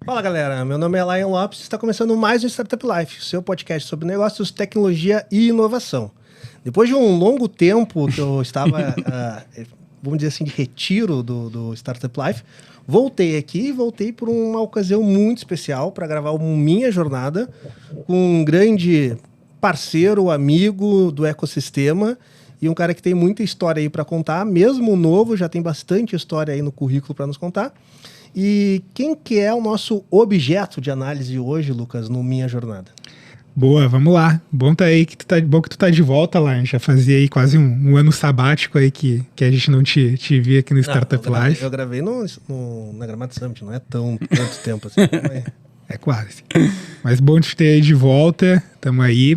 Fala galera, meu nome é Lion Lopes e está começando mais um Startup Life, seu podcast sobre negócios, tecnologia e inovação. Depois de um longo tempo que eu estava, vamos dizer assim, de retiro do Startup Life, voltei aqui e voltei por uma ocasião muito especial para gravar minha jornada com um grande parceiro, amigo do ecossistema e um cara que tem muita história aí para contar, mesmo novo, já tem bastante história aí no currículo para nos contar. E quem que é o nosso objeto de análise hoje, Lucas, no Minha Jornada? Boa, vamos lá. Bom bom que tu tá de volta lá. Já fazia aí quase um ano sabático aí que a gente não te via aqui no Startup Life. Eu gravei na Gramado Summit, não é tanto tempo assim. Mas... É quase. Mas bom te ter aí de volta, tamo aí.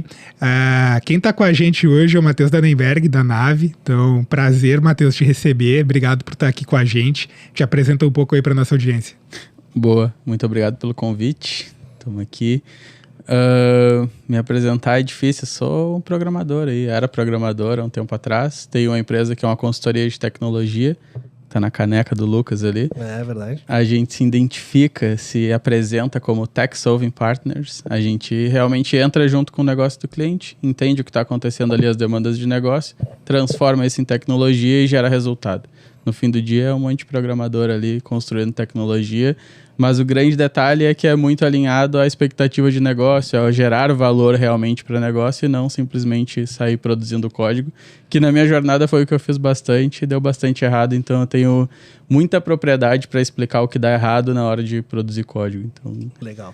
Quem tá com a gente hoje é o Matheus Dannenberg, da Nave. Então, prazer, Matheus, te receber. Obrigado por estar aqui com a gente. Te apresenta um pouco aí pra nossa audiência. Boa, muito obrigado pelo convite. Estamos aqui. Me apresentar é difícil, eu sou um programador aí. Era programador há um tempo atrás. Tenho uma empresa que é uma consultoria de tecnologia. Tá na caneca do Lucas ali. É verdade. A gente se identifica, se apresenta como Tech Solving Partners. A gente realmente entra junto com o negócio do cliente, entende o que está acontecendo ali, as demandas de negócio, transforma isso em tecnologia e gera resultado. No fim do dia é um monte de programador ali construindo tecnologia, mas o grande detalhe é que é muito alinhado à expectativa de negócio, ao gerar valor realmente para o negócio e não simplesmente sair produzindo código, que na minha jornada foi o que eu fiz bastante e deu bastante errado, então eu tenho muita propriedade para explicar o que dá errado na hora de produzir código. Então... Legal.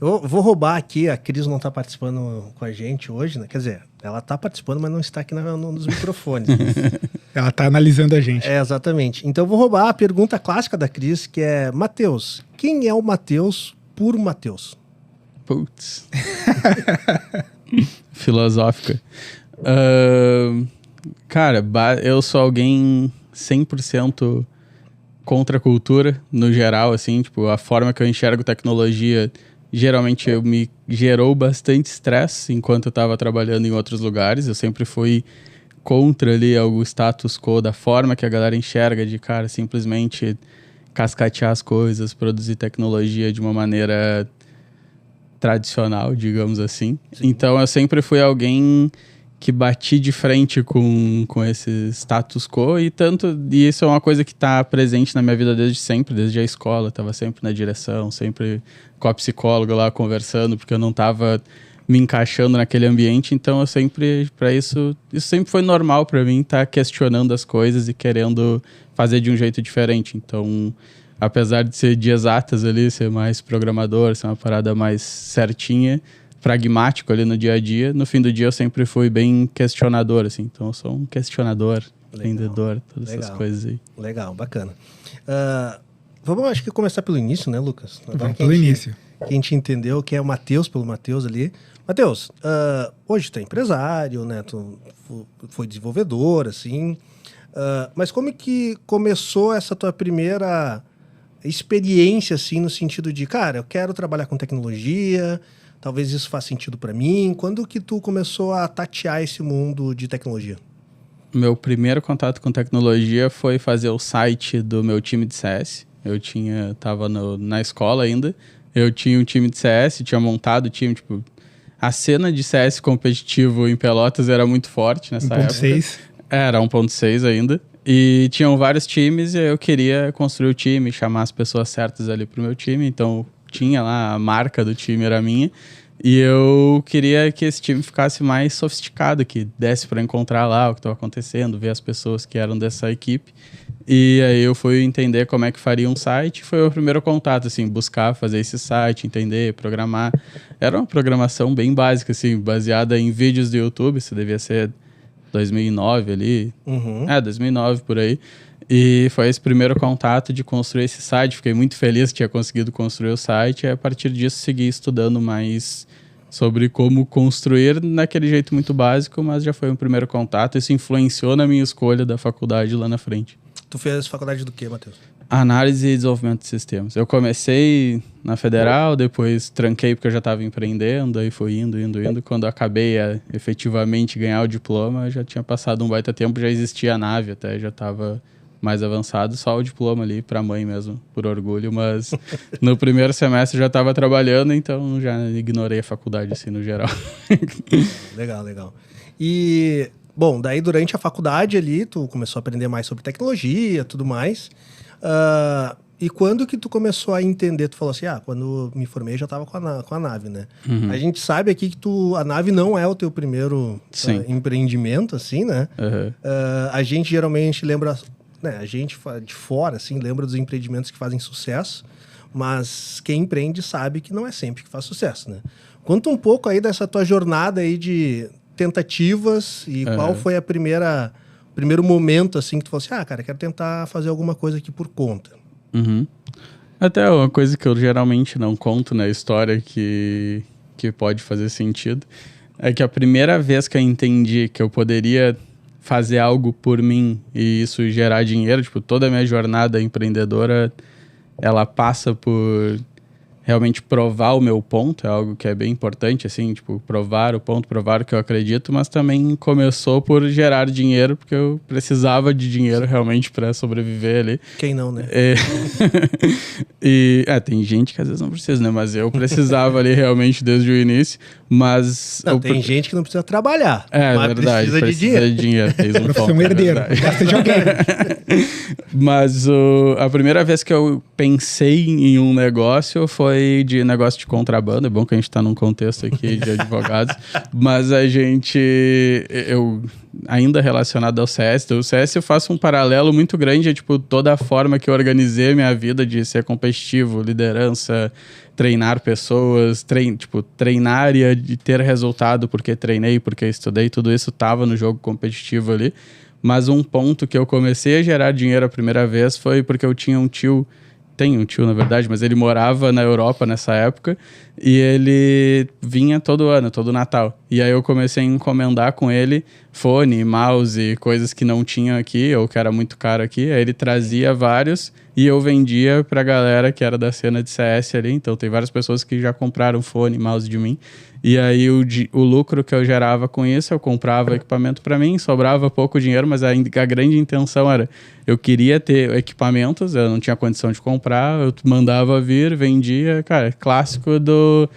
Eu vou roubar aqui, a Cris não está participando com a gente hoje, né? Quer dizer, ela está participando, mas não está aqui nos microfones. Ela está analisando a gente. É, exatamente. Então eu vou roubar a pergunta clássica da Cris, que é, Matheus, quem é o Matheus por Matheus? Putz. Filosófica. Cara, eu sou alguém 100% contra a cultura, no geral, assim, tipo, a forma que eu enxergo tecnologia, geralmente me gerou bastante estresse enquanto eu estava trabalhando em outros lugares. Eu sempre fui contra ali o status quo da forma que a galera enxerga de, cara, simplesmente cascatear as coisas, produzir tecnologia de uma maneira tradicional, digamos assim. Sim. Então eu sempre fui alguém que bati de frente com esse status quo e isso é uma coisa que está presente na minha vida desde sempre, desde a escola. Estava sempre na direção, sempre com a psicóloga lá conversando, porque eu não estava me encaixando naquele ambiente. Então eu sempre, para isso sempre foi normal para mim estar questionando as coisas e querendo fazer de um jeito diferente. Então, apesar de ser de exatas ali, ser mais programador, ser uma parada mais certinha, pragmático ali no dia a dia, no fim do dia eu sempre fui bem questionador, assim. Então eu sou um questionador, vendedor, todas essas coisas aí. Legal, bacana. Vamos, acho que começar pelo início, né, Lucas? Vamos pelo início. Que a gente entendeu que é o Matheus, pelo Matheus ali. Matheus, hoje tu é empresário, né? Tu foi desenvolvedor, assim. Mas como que começou essa tua primeira experiência, assim, no sentido de, cara, eu quero trabalhar com tecnologia, talvez isso faça sentido para mim. Quando que tu começou a tatear esse mundo de tecnologia? Meu primeiro contato com tecnologia foi fazer o site do meu time de CS. Eu tava na escola ainda. Eu tinha um time de CS, tinha montado o time, tipo... A cena de CS competitivo em Pelotas era muito forte nessa época. 1.6? Era 1.6 ainda. E tinham vários times e eu queria construir o time, chamar as pessoas certas ali pro meu time. Então, tinha lá, a marca do time era minha. E eu queria que esse time ficasse mais sofisticado, que desse para encontrar lá o que estava acontecendo, ver as pessoas que eram dessa equipe. E aí eu fui entender como é que faria um site. Foi o primeiro contato, assim, buscar fazer esse site, entender, programar. Era uma programação bem básica, assim, baseada em vídeos do YouTube. Isso devia ser 2009 ali. 2009 por aí. E foi esse primeiro contato de construir esse site. Fiquei muito feliz que tinha conseguido construir o site. E a partir disso segui estudando mais sobre como construir naquele jeito muito básico, mas já foi um primeiro contato. Isso influenciou na minha escolha da faculdade lá na frente. Tu fez faculdade do quê, Matheus? Análise e desenvolvimento de sistemas. Eu comecei na Federal, depois tranquei porque eu já estava empreendendo, aí fui indo. Quando eu acabei a efetivamente ganhar o diploma, já tinha passado um baita tempo, já existia a Nave até, já estava mais avançado, só o diploma ali pra mãe mesmo, por orgulho, mas no primeiro semestre já estava trabalhando, então já ignorei a faculdade, assim, no geral. Legal. E, bom, daí durante a faculdade ali, tu começou a aprender mais sobre tecnologia e tudo mais. E quando que tu começou a entender? Tu falou assim, quando me formei já estava com a nave, né? Uhum. A gente sabe aqui que a nave não é o teu primeiro empreendimento, assim, né? Uhum. A gente geralmente lembra, né? A gente de fora, assim, lembra dos empreendimentos que fazem sucesso, mas quem empreende sabe que não é sempre que faz sucesso, né? Conta um pouco aí dessa tua jornada aí de tentativas e qual foi o primeiro momento, assim, que tu falou assim, cara, quero tentar fazer alguma coisa aqui por conta. Uhum. Até uma coisa que eu geralmente não conto na história que pode fazer sentido é que a primeira vez que eu entendi que eu poderia fazer algo por mim e isso gerar dinheiro, tipo, toda a minha jornada empreendedora, ela passa por realmente provar o meu ponto, é algo que é bem importante, assim, tipo, provar o ponto, provar o que eu acredito, mas também começou por gerar dinheiro, porque eu precisava de dinheiro realmente para sobreviver ali. Quem não, né? Tem gente que às vezes não precisa, né? Mas eu precisava ali realmente desde o início, mas... Não, tem gente que não precisa trabalhar, mas verdade, precisa de dinheiro. Fez um profissão herdeiro, gosta de alguém. Mas a primeira vez que eu pensei em um negócio foi de negócio de contrabando. É bom que a gente está num contexto aqui de advogados, mas eu ainda relacionado ao CS, do CS eu faço um paralelo muito grande, é tipo toda a forma que eu organizei minha vida de ser competitivo, liderança, treinar pessoas, treinar e de ter resultado porque treinei, porque estudei, tudo isso estava no jogo competitivo ali. Mas um ponto que eu comecei a gerar dinheiro a primeira vez foi porque eu tinha um tio, tenho um tio na verdade, mas ele morava na Europa nessa época e ele vinha todo ano, todo Natal. E aí eu comecei a encomendar com ele fone, mouse, coisas que não tinha aqui ou que era muito caro aqui. Aí ele trazia vários e eu vendia pra galera que era da cena de CS ali. Então tem várias pessoas que já compraram fone, mouse de mim. E aí o lucro que eu gerava com isso, eu comprava equipamento para mim, sobrava pouco dinheiro, mas a grande intenção era, eu queria ter equipamentos, eu não tinha condição de comprar, eu mandava vir, vendia, cara, clássico do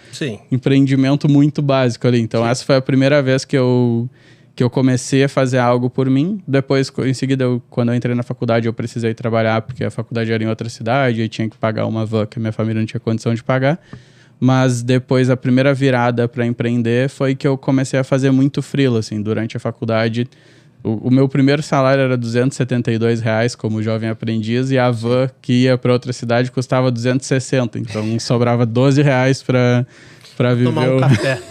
empreendimento muito básico ali. Então essa foi a primeira vez que eu comecei a fazer algo por mim. Depois, em seguida, quando eu entrei na faculdade, eu precisei trabalhar, porque a faculdade era em outra cidade, e tinha que pagar uma van que a minha família não tinha condição de pagar. Mas depois, a primeira virada para empreender foi que eu comecei a fazer muito freela, assim, durante a faculdade. O meu primeiro salário era R$272 como jovem aprendiz, e a van que ia para outra cidade custava 260, então sobrava R$12 para viver tomar um café.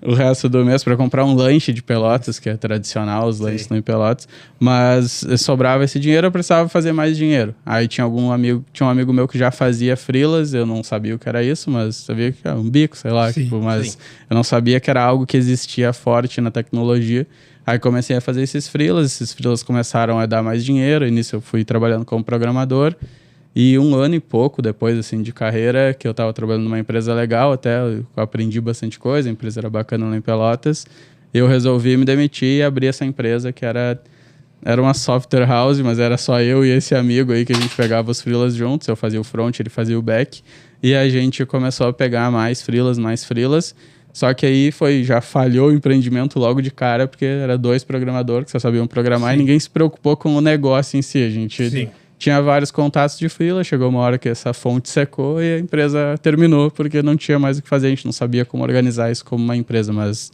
o resto do mês, para comprar um lanche de Pelotas, que é tradicional, os lanches estão em Pelotas, mas sobrava esse dinheiro, eu precisava fazer mais dinheiro. Aí tinha um amigo meu que já fazia freelas, eu não sabia o que era isso, mas sabia que era um bico, sei lá, mas eu não sabia que era algo que existia forte na tecnologia. Aí comecei a fazer esses freelas começaram a dar mais dinheiro, e nisso eu fui trabalhando como programador. E 1 ano e pouco depois, assim, de carreira, que eu estava trabalhando numa empresa legal, até eu aprendi bastante coisa, a empresa era bacana lá em Pelotas, eu resolvi me demitir e abrir essa empresa que era uma software house, mas era só eu e esse amigo aí que a gente pegava os freelas juntos, eu fazia o front, ele fazia o back, e a gente começou a pegar mais freelas, só que aí já falhou o empreendimento logo de cara, porque era 2 programadores que só sabiam programar e ninguém se preocupou com o negócio em si, a gente... Tinha vários contatos de freela, chegou uma hora que essa fonte secou e a empresa terminou, porque não tinha mais o que fazer, a gente não sabia como organizar isso como uma empresa, mas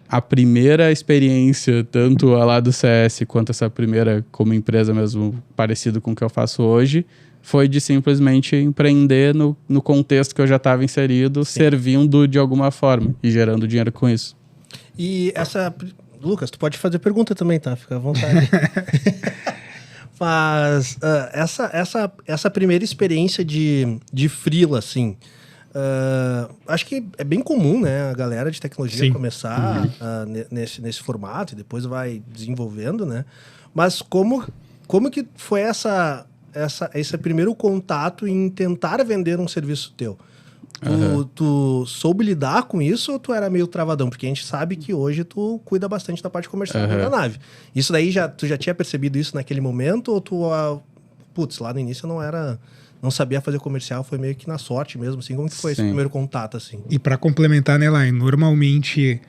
a primeira experiência, tanto a lá do CS quanto essa primeira como empresa mesmo, parecido com o que eu faço hoje, foi de simplesmente empreender no contexto que eu já estava inserido, servindo de alguma forma e gerando dinheiro com isso. E Lucas, tu pode fazer pergunta também, tá? Fica à vontade. Mas essa primeira experiência de freela, assim, acho que é bem comum, né? A galera de tecnologia começar nesse formato e depois vai desenvolvendo, né? Mas como que foi esse primeiro contato em tentar vender um serviço teu? Tu soube lidar com isso ou tu era meio travadão? Porque a gente sabe que hoje tu cuida bastante da parte comercial da nave. Isso daí, tu já tinha percebido isso naquele momento? Ou tu, lá no início não sabia fazer comercial, foi meio que na sorte mesmo, assim? Como que foi esse primeiro contato, assim? E para complementar, né, Lai, normalmente,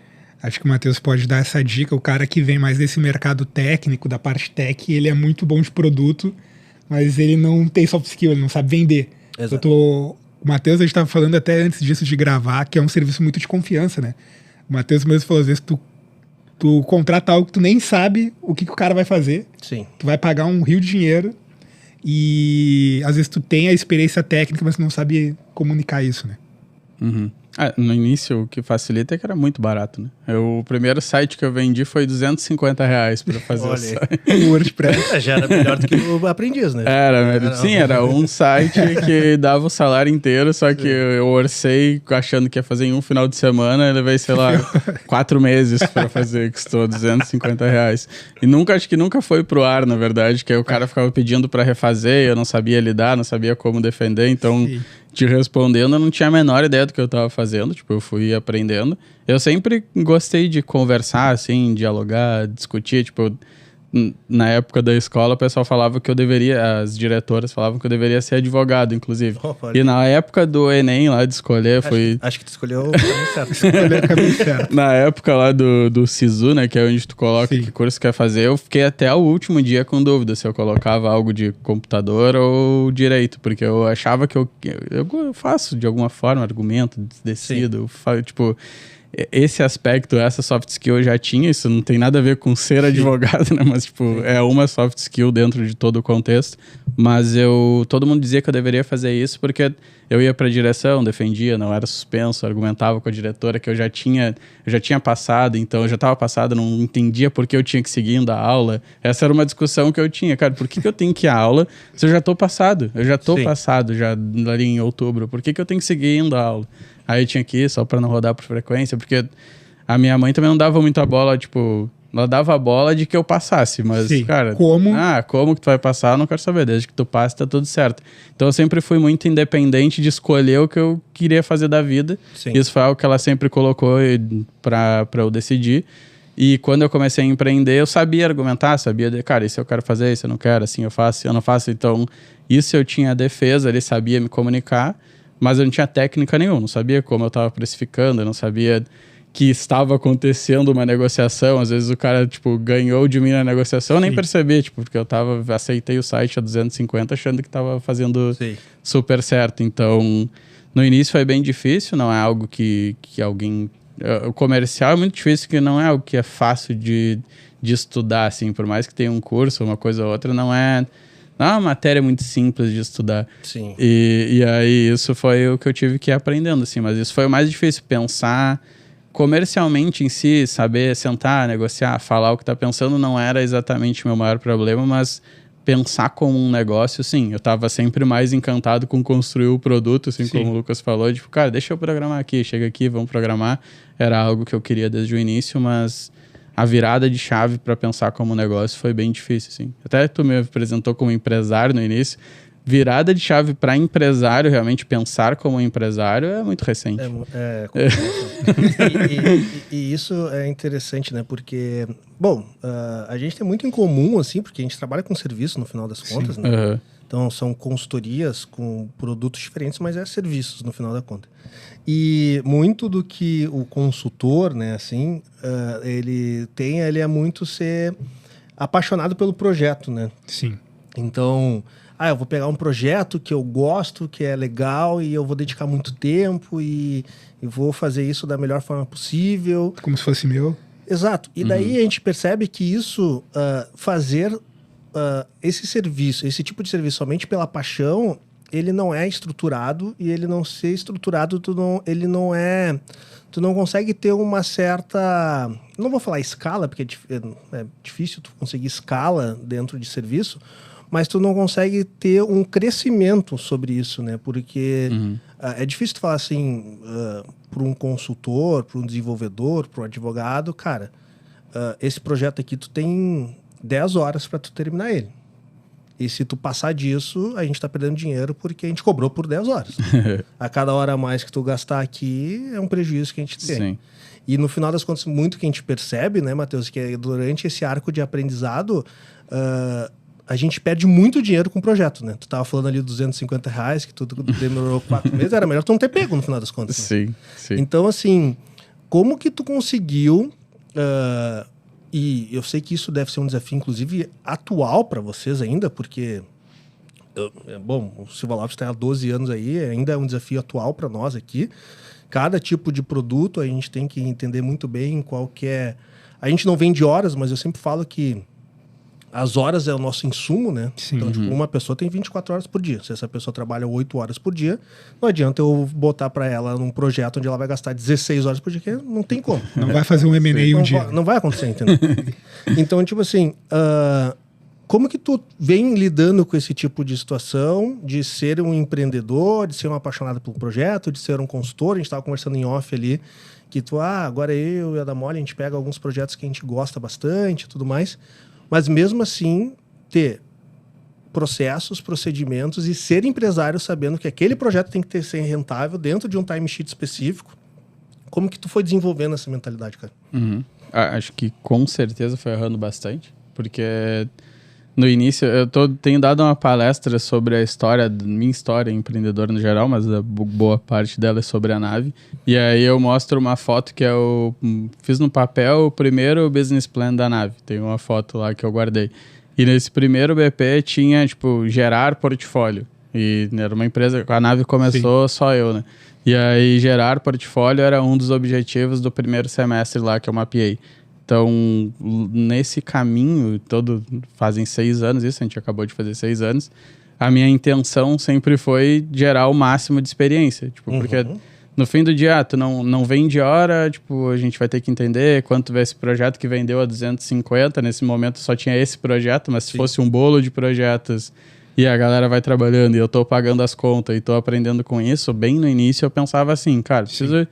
acho que o Matheus pode dar essa dica, o cara que vem mais desse mercado técnico, da parte tech, ele é muito bom de produto, mas ele não tem soft skill, ele não sabe vender. Exato. O Matheus, a gente estava falando até antes disso de gravar, que é um serviço muito de confiança, né? O Matheus mesmo falou, às vezes tu contrata algo que tu nem sabe o que o cara vai fazer. Sim. Tu vai pagar um rio de dinheiro e às vezes tu tem a experiência técnica, mas tu não sabe comunicar isso, né? No início, o que facilita é que era muito barato, né? O primeiro site que eu vendi foi R$250 para fazer o site. O WordPress. Já era melhor do que o Aprendiz, né? Era um site que dava o salário inteiro, só que eu orcei achando que ia fazer em um final de semana, eu levei, sei lá, 4 meses para fazer, custou R$250. E acho que nunca foi pro ar, na verdade, que aí o cara ficava pedindo para refazer, eu não sabia lidar, não sabia como defender, então... Sim. Te respondendo, eu não tinha a menor ideia do que eu tava fazendo, tipo, eu fui aprendendo. Eu sempre gostei de conversar, assim, dialogar, discutir, tipo, na época da escola o pessoal falava que eu deveria, as diretoras falavam que eu deveria ser advogado, inclusive. E na época do Enem lá de escolher, acho que tu escolheu o caminho certo. Na época lá do SISU, né, que é onde tu coloca que curso quer fazer, eu fiquei até o último dia com dúvida se eu colocava algo de computador ou direito, porque eu achava que eu faço de alguma forma, argumento, decido, tipo... Esse aspecto, essa soft skill eu já tinha, isso não tem nada a ver com ser advogado, né? Mas, tipo, é uma soft skill dentro de todo o contexto. Mas todo mundo dizia que eu deveria fazer isso porque eu ia pra direção, defendia, não era suspenso, argumentava com a diretora que eu já tinha passado, então eu já estava passado, não entendia por que eu tinha que seguir indo a aula. Essa era uma discussão que eu tinha, cara, por que eu tenho que ir à aula se eu já tô passado? Eu já tô passado, já ali em outubro, por que eu tenho que seguir indo à aula? Aí eu tinha que ir só pra não rodar por frequência, porque a minha mãe também não dava muita bola, tipo... Ela dava a bola de que eu passasse, mas, cara... Como que tu vai passar, eu não quero saber. Desde que tu passe, tá tudo certo. Então eu sempre fui muito independente de escolher o que eu queria fazer da vida. Sim. Isso foi algo que ela sempre colocou pra eu decidir. E quando eu comecei a empreender, eu sabia argumentar, cara, isso eu quero fazer, isso eu não quero, assim eu faço, eu não faço. Então, isso eu tinha defesa, ele sabia me comunicar. Mas eu não tinha técnica nenhuma, não sabia como eu estava precificando, eu não sabia que estava acontecendo uma negociação. Às vezes o cara, tipo, ganhou de mim na negociação, eu nem percebi, tipo, porque aceitei o site a 250 achando que estava fazendo super certo. Então, no início foi bem difícil, não é algo que alguém... O comercial é muito difícil, que não é algo que é fácil de estudar, assim, por mais que tenha um curso, uma coisa ou outra, não é uma matéria muito simples de estudar. Sim. E aí isso foi o que eu tive que ir aprendendo, assim. Mas isso foi o mais difícil, pensar comercialmente em si, saber sentar, negociar, falar o que tá pensando não era exatamente o meu maior problema, mas pensar como um negócio, sim. Eu tava sempre mais encantado com construir o produto, assim, como o Lucas falou. Tipo, cara, deixa eu programar aqui, chega aqui, vamos programar. Era algo que eu queria desde o início, mas... A virada de chave para pensar como negócio foi bem difícil, assim. Até tu me apresentou como empresário no início. Virada de chave para empresário, realmente pensar como empresário, é muito recente. E isso é interessante, né? Porque, bom, a gente tem muito em comum, assim, porque a gente trabalha com serviço no final das contas, né? Então, são consultorias com produtos diferentes, mas é serviços no final da conta. E muito do que o consultor, né, assim, ele é muito ser apaixonado pelo projeto, né? Sim. Então, eu vou pegar um projeto que eu gosto, que é legal, e eu vou dedicar muito tempo e vou fazer isso da melhor forma possível. Como se fosse meu. Exato. E daí a gente percebe que isso, fazer esse serviço, esse tipo de serviço somente pela paixão, ele não é estruturado, e ele não ser estruturado, tu não consegue ter uma certa, não vou falar escala, porque é difícil tu conseguir escala dentro de serviço, mas tu não consegue ter um crescimento sobre isso, né? Porque é difícil tu falar assim, para um consultor, para um desenvolvedor, para um advogado, cara, esse projeto aqui tu tem 10 horas para tu terminar ele. E se tu passar disso, a gente tá perdendo dinheiro porque a gente cobrou por 10 horas. A cada hora a mais que tu gastar aqui é um prejuízo que a gente tem. Sim. E no final das contas, muito que a gente percebe, né, Matheus, que é durante esse arco de aprendizado, a gente perde muito dinheiro com o projeto, né? Tu tava falando ali dos R$250, que tudo demorou 4 meses, era melhor tu não ter pego no final das contas. Né? Sim, sim. Então, assim, como que tu conseguiu... e eu sei que isso deve ser um desafio, inclusive, atual para vocês ainda, porque... o Silva Lopes está há 12 anos aí, ainda é um desafio atual para nós aqui. Cada tipo de produto a gente tem que entender muito bem qual que é... A gente não vende horas, mas eu sempre falo que as horas é o nosso insumo, né? Sim. Então, tipo, uma pessoa tem 24 horas por dia. Se essa pessoa trabalha 8 horas por dia, não adianta eu botar para ela num projeto onde ela vai gastar 16 horas por dia, que não tem como. Não vai fazer um M&A um dia. Não vai acontecer, entendeu? Então, tipo assim, como que tu vem lidando com esse tipo de situação, de ser um empreendedor, de ser um apaixonado pelo projeto, de ser um consultor? A gente estava conversando em off ali, que tu, agora eu e a Damoli, a gente pega alguns projetos que a gente gosta bastante e tudo mais, mas mesmo assim, ter processos, procedimentos e ser empresário sabendo que aquele projeto tem que ser rentável dentro de um timesheet específico. Como que tu foi desenvolvendo essa mentalidade, cara? Acho que com certeza foi errando bastante, porque no início eu tenho dado uma palestra sobre a história, minha história empreendedora no geral, mas a boa parte dela é sobre a nave. E aí eu mostro uma foto que eu fiz no papel o primeiro business plan da nave. Tem uma foto lá que eu guardei. E nesse primeiro BP tinha, tipo, gerar portfólio. E era uma empresa, a nave começou Sim. só eu, né? E aí gerar portfólio era um dos objetivos do primeiro semestre lá que eu mapeei. Então, nesse caminho todo, fazem 6 anos isso, a gente acabou de fazer 6 anos, a minha intenção sempre foi gerar o máximo de experiência. Tipo, porque no fim do dia, tu não vende hora, tipo, a gente vai ter que entender quanto vai esse projeto que vendeu a 250, nesse momento só tinha esse projeto, mas se fosse um bolo de projetos e a galera vai trabalhando e eu tô pagando as contas e tô aprendendo com isso, bem no início eu pensava assim, cara, preciso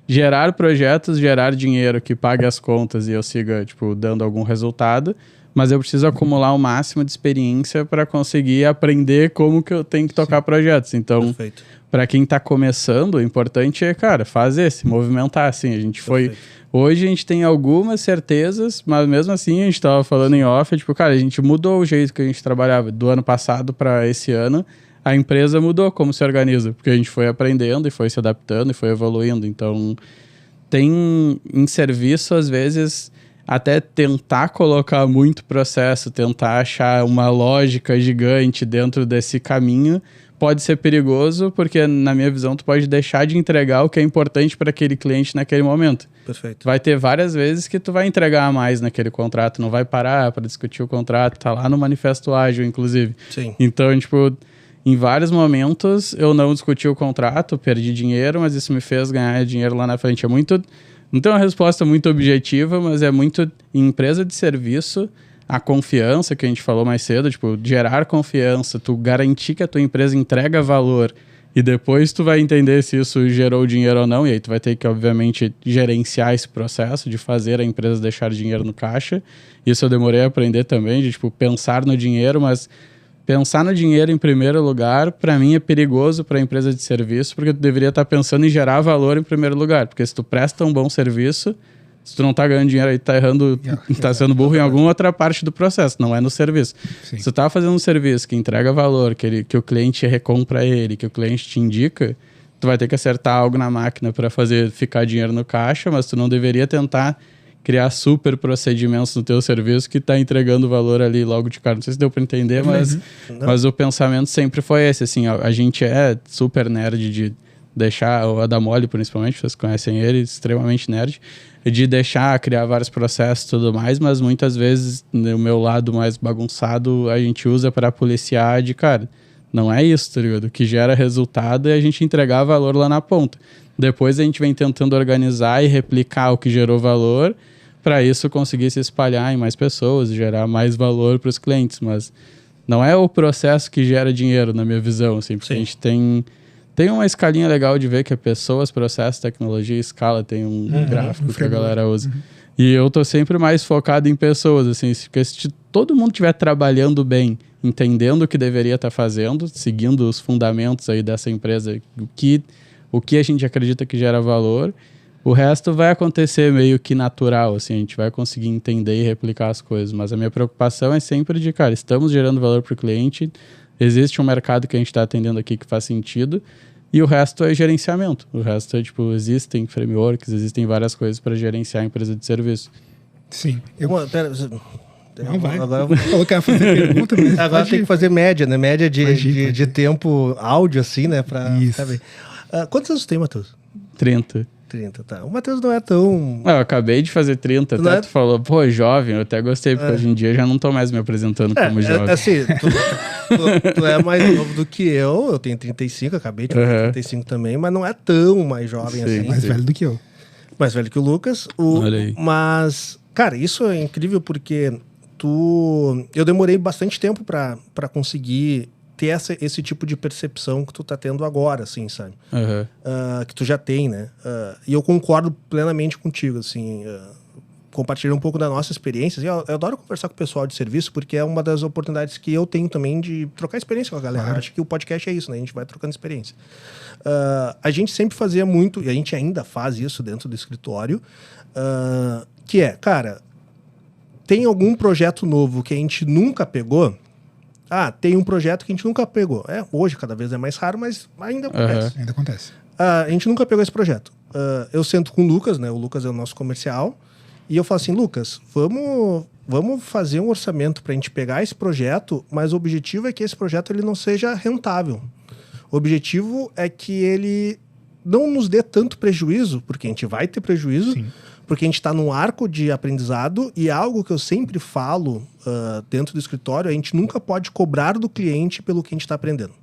gerar projetos, gerar dinheiro que pague as contas e eu siga, tipo, dando algum resultado, mas eu preciso acumular o máximo de experiência para conseguir aprender como que eu tenho que tocar projetos. Então, para quem tá começando, o importante é, cara, fazer, se movimentar, assim. A gente foi... Hoje a gente tem algumas certezas, mas mesmo assim a gente tava falando em off, tipo, cara, a gente mudou o jeito que a gente trabalhava do ano passado para esse ano. A empresa mudou como se organiza, porque a gente foi aprendendo e foi se adaptando e foi evoluindo. Então, tem em serviço, às vezes, até tentar colocar muito processo, tentar achar uma lógica gigante dentro desse caminho, pode ser perigoso, porque, na minha visão, tu pode deixar de entregar o que é importante para aquele cliente naquele momento. Perfeito. Vai ter várias vezes que tu vai entregar mais naquele contrato, não vai parar para discutir o contrato, tá lá no manifesto ágil, inclusive. Sim. Então, tipo... Em vários momentos eu não discuti o contrato, perdi dinheiro, mas isso me fez ganhar dinheiro lá na frente. É muito... Não tem uma resposta muito objetiva, mas é muito... Em empresa de serviço, a confiança que a gente falou mais cedo, tipo, gerar confiança, tu garantir que a tua empresa entrega valor e depois tu vai entender se isso gerou dinheiro ou não, e aí tu vai ter que, obviamente, gerenciar esse processo de fazer a empresa deixar dinheiro no caixa. Isso eu demorei a aprender também, de, tipo, pensar no dinheiro, mas... Pensar no dinheiro em primeiro lugar, para mim, é perigoso para a empresa de serviço, porque tu deveria estar pensando em gerar valor em primeiro lugar. Porque se tu presta um bom serviço, se tu não tá ganhando dinheiro aí, tá errando, tá sendo burro em alguma outra parte do processo, não é no serviço. Sim. Se tu tá fazendo um serviço que entrega valor, que o cliente recompra ele, que o cliente te indica, tu vai ter que acertar algo na máquina para fazer ficar dinheiro no caixa, mas tu não deveria tentar criar super procedimentos no teu serviço que tá entregando valor ali logo de cara. Não sei se deu para entender, mas o pensamento sempre foi esse, assim, a gente é super nerd de deixar, o Adamoli principalmente, vocês conhecem ele, extremamente nerd, de deixar criar vários processos e tudo mais, mas muitas vezes no meu lado mais bagunçado a gente usa para policiar de, cara, não é isso, tá ligado? O que gera resultado é a gente entregar valor lá na ponta. Depois a gente vem tentando organizar e replicar o que gerou valor para isso conseguir se espalhar em mais pessoas e gerar mais valor para os clientes. Mas não é o processo que gera dinheiro, na minha visão, assim, porque a gente tem uma escalinha legal de ver que é pessoas, processo, tecnologia e escala. Tem um gráfico que a galera usa. E eu tô sempre mais focado em pessoas, assim, porque se todo mundo estiver trabalhando bem, entendendo o que deveria estar fazendo, seguindo os fundamentos aí dessa empresa, o que a gente acredita que gera valor, o resto vai acontecer meio que natural, assim, a gente vai conseguir entender e replicar as coisas. Mas a minha preocupação é sempre de, cara, estamos gerando valor para o cliente, existe um mercado que a gente está atendendo aqui que faz sentido, e o resto é gerenciamento. O resto é, tipo, existem frameworks, existem várias coisas para gerenciar a empresa de serviço. Sim. Pera, Não vai. Agora Falou que ia fazer pergunta, mas agora tem que fazer média, né? Média de tempo áudio, assim, né? Isso. Saber. Quantos anos tu tem, Matheus? 30. 30, tá. O Matheus não é tão... Eu acabei de fazer 30, Não até é? tu falou, pô, jovem, eu até gostei, porque hoje em dia eu já não tô mais me apresentando como jovem. Assim, tu é mais novo do que eu tenho 35, acabei de fazer 35 também, mas não é tão mais jovem Sim. assim. mais velho do que eu. Mais velho que o Lucas. Olha aí. Mas, cara, isso é incrível porque eu demorei bastante tempo pra conseguir ter esse tipo de percepção que tu tá tendo agora, assim, sabe? Uhum. Que tu já tem, né? E eu concordo plenamente contigo, assim, compartilhar um pouco da nossa experiência. Eu adoro conversar com o pessoal de serviço, porque é uma das oportunidades que eu tenho também de trocar experiência com a galera. Claro. Acho que o podcast é isso, né? A gente vai trocando experiência. A gente sempre fazia muito, e a gente ainda faz isso dentro do escritório, que é, cara, tem algum projeto novo que a gente nunca pegou? Tem um projeto que a gente nunca pegou. Hoje cada vez é mais raro, mas ainda acontece. Ainda acontece. A gente nunca pegou esse projeto. Eu sento com o Lucas, né? O Lucas é o nosso comercial. E eu falo assim, Lucas, vamos fazer um orçamento para a gente pegar esse projeto, mas o objetivo é que esse projeto ele não seja rentável. O objetivo é que ele não nos dê tanto prejuízo, porque a gente vai ter prejuízo, Sim. porque a gente está num arco de aprendizado e algo que eu sempre falo dentro do escritório, a gente nunca pode cobrar do cliente pelo que a gente está aprendendo.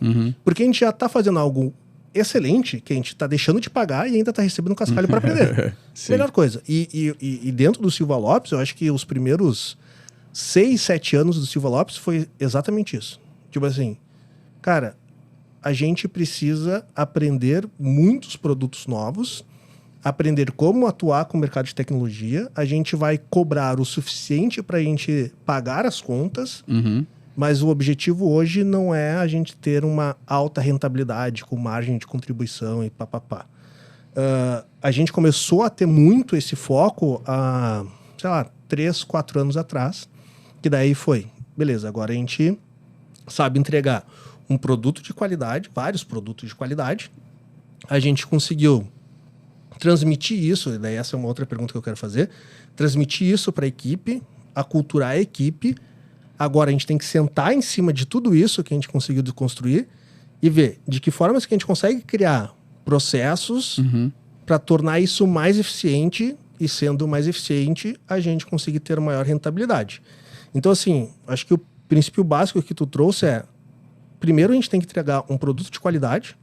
Uhum. Porque a gente já está fazendo algo excelente, que a gente está deixando de pagar e ainda está recebendo cascalho para aprender. Sim. Melhor coisa. E dentro do Silva Lopes, eu acho que os primeiros 6, 7 anos do Silva Lopes foi exatamente isso. Tipo assim, cara, a gente precisa aprender muitos produtos novos, aprender como atuar com o mercado de tecnologia, a gente vai cobrar o suficiente para a gente pagar as contas, Uhum. mas o objetivo hoje não é a gente ter uma alta rentabilidade com margem de contribuição e papapá. A gente começou a ter muito esse foco há, sei lá, 3, 4 anos atrás, que daí foi, beleza, agora a gente sabe entregar um produto de qualidade, vários produtos de qualidade, a gente conseguiu transmitir isso, e daí essa é uma outra pergunta que eu quero fazer, transmitir isso para a equipe, aculturar a equipe. Agora a gente tem que sentar em cima de tudo isso que a gente conseguiu construir e ver de que formas que a gente consegue criar processos para tornar isso mais eficiente, e sendo mais eficiente, a gente conseguir ter maior rentabilidade. Então, assim, acho que o princípio básico que tu trouxe é, primeiro a gente tem que entregar um produto de qualidade,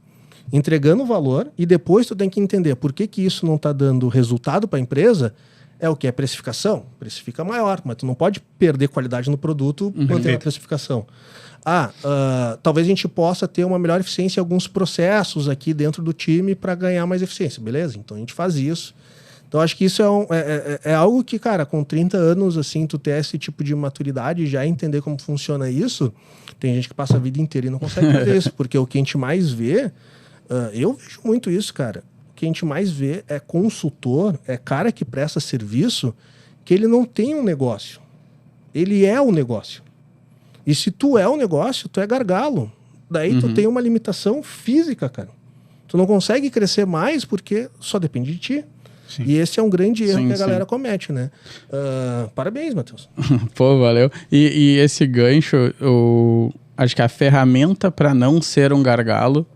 entregando valor, e depois tu tem que entender por que isso não está dando resultado para a empresa. É o que? É precificação? Precifica maior, mas tu não pode perder qualidade no produto mantendo a precificação. Talvez a gente possa ter uma melhor eficiência em alguns processos aqui dentro do time para ganhar mais eficiência, beleza? Então a gente faz isso. Então acho que isso é algo que, cara, com 30 anos, assim, tu ter esse tipo de maturidade e já entender como funciona isso, tem gente que passa a vida inteira e não consegue fazer isso, porque o que a gente mais vê, eu vejo muito isso, cara. O que a gente mais vê é consultor, é cara que presta serviço, que ele não tem um negócio. Ele é o negócio. E se tu é o negócio, tu é gargalo. Daí tu tem uma limitação física, cara. Tu não consegue crescer mais porque só depende de ti. Sim. E esse é um grande erro que a galera sim. comete, né? Parabéns, Matheus. Pô, valeu. E esse gancho, acho que a ferramenta para não ser um gargalo,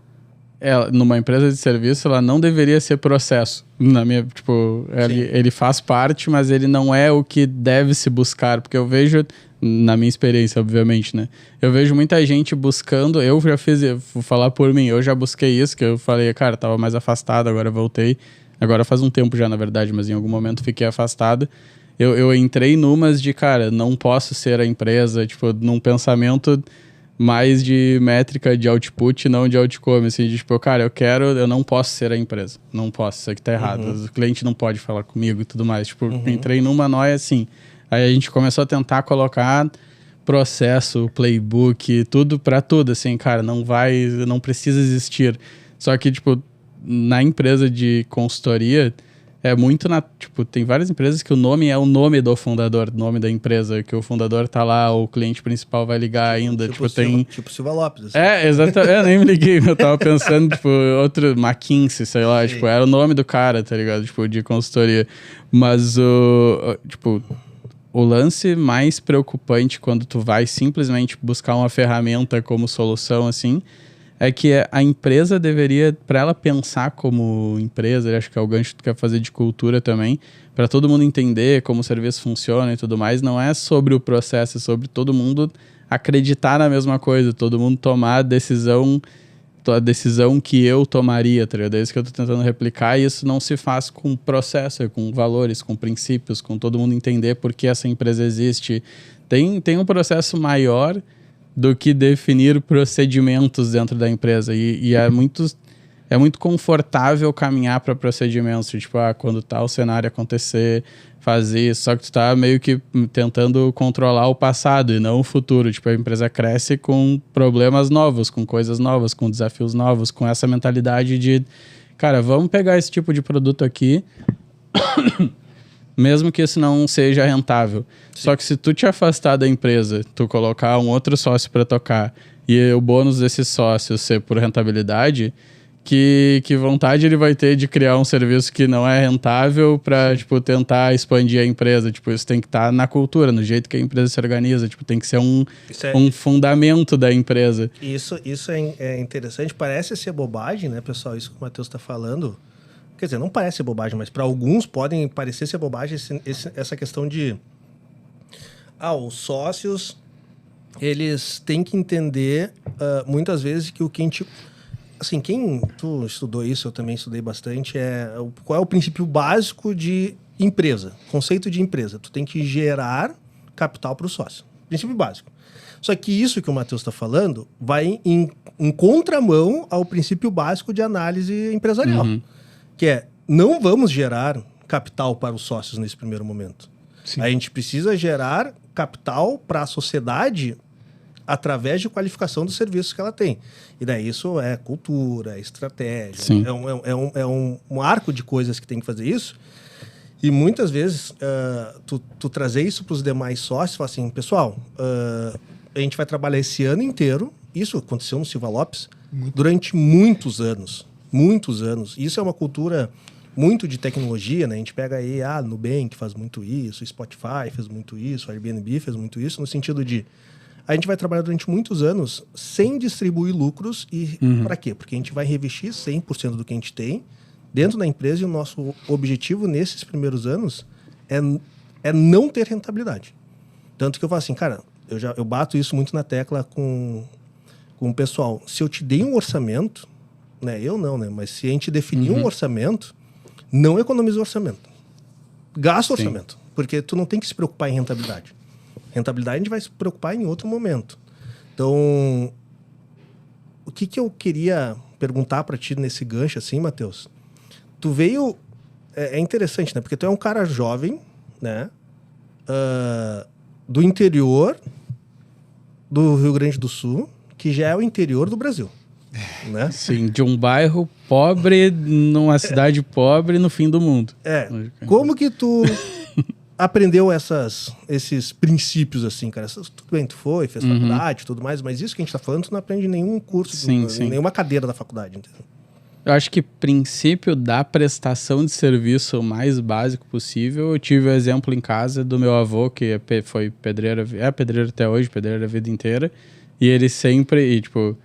numa empresa de serviço, ela não deveria ser processo. Na minha, tipo, ele faz parte, mas ele não é o que deve se buscar, porque eu vejo, na minha experiência, obviamente, né? Eu vejo muita gente buscando, eu vou falar por mim, eu já busquei isso, que eu falei, cara, tava mais afastado, agora voltei. Agora faz um tempo já, na verdade, mas em algum momento fiquei afastado. Eu entrei numas de, cara, não posso ser a empresa, tipo, num pensamento mais de métrica de output, não de outcome, assim, de tipo, cara, eu não posso ser a empresa, não posso, isso aqui tá errado, o cliente não pode falar comigo e tudo mais, tipo, entrei numa noia assim, aí a gente começou a tentar colocar processo, playbook, tudo pra tudo, assim, cara, não precisa existir, só que, tipo, na empresa de consultoria, é muito tipo, tem várias empresas que o nome é o nome do fundador, o nome da empresa, que o fundador tá lá, o cliente principal vai ligar ainda, tipo tem... Tipo Silva Lopes, assim. Exatamente, eu nem me liguei, eu tava pensando, tipo, outro, McKinsey, sei lá, tipo, era o nome do cara, tá ligado, tipo, de consultoria, mas tipo, o lance mais preocupante quando tu vai simplesmente buscar uma ferramenta como solução, assim, é que a empresa deveria, para ela pensar como empresa, acho que é o gancho que tu quer fazer de cultura também, para todo mundo entender como o serviço funciona e tudo mais, não é sobre o processo, é sobre todo mundo acreditar na mesma coisa, todo mundo tomar a decisão que eu tomaria, tá ligado? É isso que eu tô tentando replicar, e isso não se faz com processo, é com valores, com princípios, com todo mundo entender por que essa empresa existe. Tem um processo maior do que definir procedimentos dentro da empresa. E é muito confortável caminhar para procedimentos. Tipo, quando tal cenário acontecer, fazer isso. Só que tu tá meio que tentando controlar o passado e não o futuro. Tipo, a empresa cresce com problemas novos, com coisas novas, com desafios novos, com essa mentalidade de, cara, vamos pegar esse tipo de produto aqui... mesmo que isso não seja rentável. Sim. Só que se tu te afastar da empresa, tu colocar um outro sócio para tocar e o bônus desse sócio ser por rentabilidade, que vontade ele vai ter de criar um serviço que não é rentável para, tipo, tentar expandir a empresa. Tipo, isso tem que estar na cultura, no jeito que a empresa se organiza. Tipo, tem que ser um fundamento da empresa. Isso é interessante. Parece ser bobagem, né, pessoal? Isso que o Matheus está falando... Quer dizer, não parece ser bobagem, mas para alguns podem parecer ser bobagem essa questão de... os sócios, eles têm que entender muitas vezes que o que a gente... Assim, tu estudou isso, eu também estudei bastante, qual é o princípio básico de empresa, conceito de empresa. Tu tem que gerar capital para o sócio. Princípio básico. Só que isso que o Matheus está falando vai em contramão ao princípio básico de análise empresarial. Que é, não vamos gerar capital para os sócios nesse primeiro momento. Sim. A gente precisa gerar capital para a sociedade através de qualificação dos serviços que ela tem. E daí isso é cultura, é estratégia, é um arco de coisas que tem que fazer isso. E muitas vezes, tu trazer isso para os demais sócios, falar assim, pessoal, a gente vai trabalhar esse ano inteiro, isso aconteceu no Silva Lopes, durante muitos anos. Muitos anos. Isso é uma cultura muito de tecnologia, né? A gente pega aí, Nubank faz muito isso, Spotify fez muito isso, Airbnb fez muito isso, no sentido de a gente vai trabalhar durante muitos anos sem distribuir lucros e para quê? Porque a gente vai revestir 100% do que a gente tem dentro da empresa e o nosso objetivo nesses primeiros anos é não ter rentabilidade. Tanto que eu falo assim, cara, eu bato isso muito na tecla com o pessoal. Se eu te dei um orçamento... Né? Eu não, né? Mas se a gente definir um orçamento, não economiza o orçamento. Gasta o orçamento. Porque tu não tem que se preocupar em rentabilidade. Rentabilidade a gente vai se preocupar em outro momento. Então, o que eu queria perguntar para ti nesse gancho, assim, Matheus? Tu veio... É interessante, né? Porque tu é um cara jovem, né? Do interior do Rio Grande do Sul, que já é o interior do Brasil. Né? Sim, de um bairro pobre, numa cidade pobre, no fim do mundo. Como que tu aprendeu esses princípios, assim, cara? Tudo bem, tu fez faculdade e tudo mais, mas isso que a gente tá falando, tu não aprende em nenhum curso, nenhuma cadeira da faculdade, entendeu? Eu acho que princípio da prestação de serviço o mais básico possível. Eu tive o exemplo em casa do meu avô, que foi pedreiro, pedreiro até hoje, pedreiro a vida inteira, e ele sempre, tipo...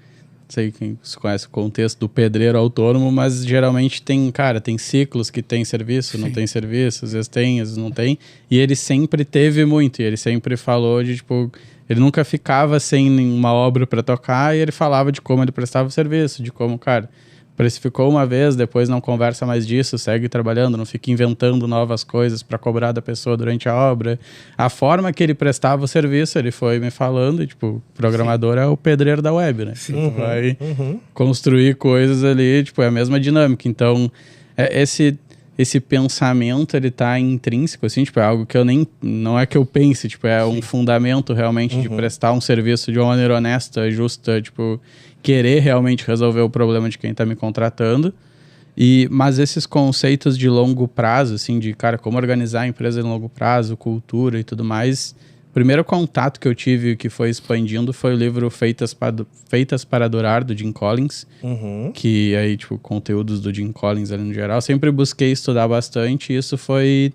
sei quem conhece o contexto do pedreiro autônomo, mas geralmente tem ciclos que tem serviço, não tem serviço, às vezes tem, às vezes não tem, e ele sempre teve muito, e ele sempre falou de, tipo, ele nunca ficava sem nenhuma obra para tocar, e ele falava de como ele prestava o serviço, de como, cara, precificou uma vez, depois não conversa mais disso, segue trabalhando, não fica inventando novas coisas para cobrar da pessoa durante a obra. A forma que ele prestava o serviço, ele foi me falando, e, tipo, o programador é o pedreiro da web, né? Sim. Tu vai construir coisas ali, tipo, é a mesma dinâmica. Então, esse pensamento, ele tá intrínseco, assim, tipo, é algo que eu nem... Não é que eu pense, tipo, é um fundamento realmente de prestar um serviço de uma maneira honesta, justa, tipo, querer realmente resolver o problema de quem tá me contratando. Mas esses conceitos de longo prazo, assim, de, cara, como organizar a empresa em longo prazo, cultura e tudo mais... O primeiro contato que eu tive que foi expandindo foi o livro Feitas para Durar, do Jim Collins. Que aí, tipo, conteúdos do Jim Collins ali no geral. Sempre busquei estudar bastante e isso foi...